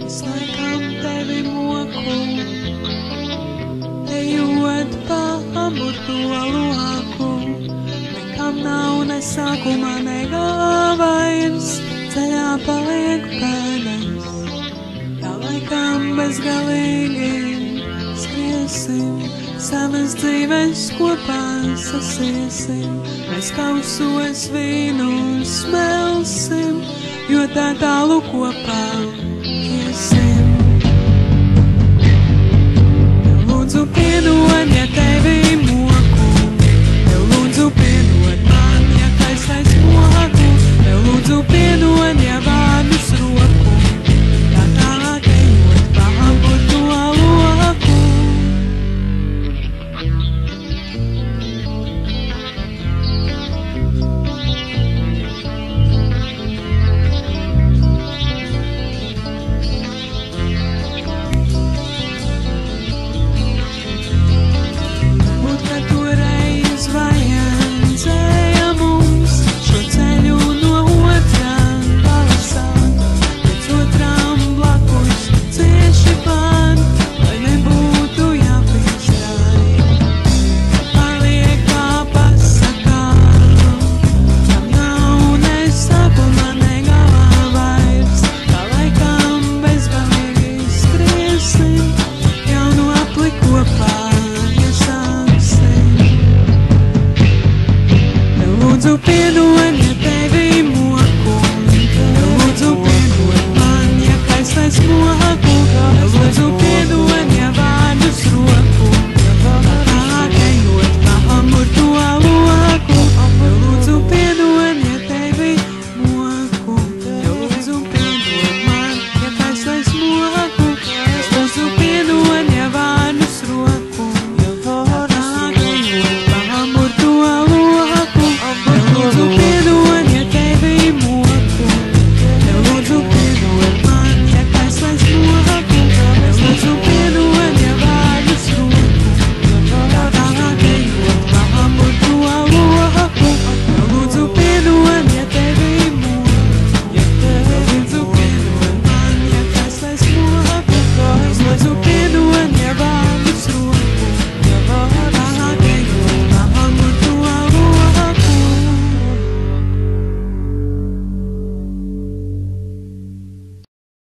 Es laikam tevi moku, ejot pa amurto loku. Nekam nav ne sākuma, ne galvainas, ceļā paliek pēdas. Tā laikam bezgalīgi skriesim, savas dzīves kopā sasiesim. Mēs kausos vīnu smelsim, jo tā tālu kopā iesim. Lūdzu piedod, ja tevi moku, tev lūdzu piedod man, ja kaisais moku, tev lūdzu piedod, ja vārdu.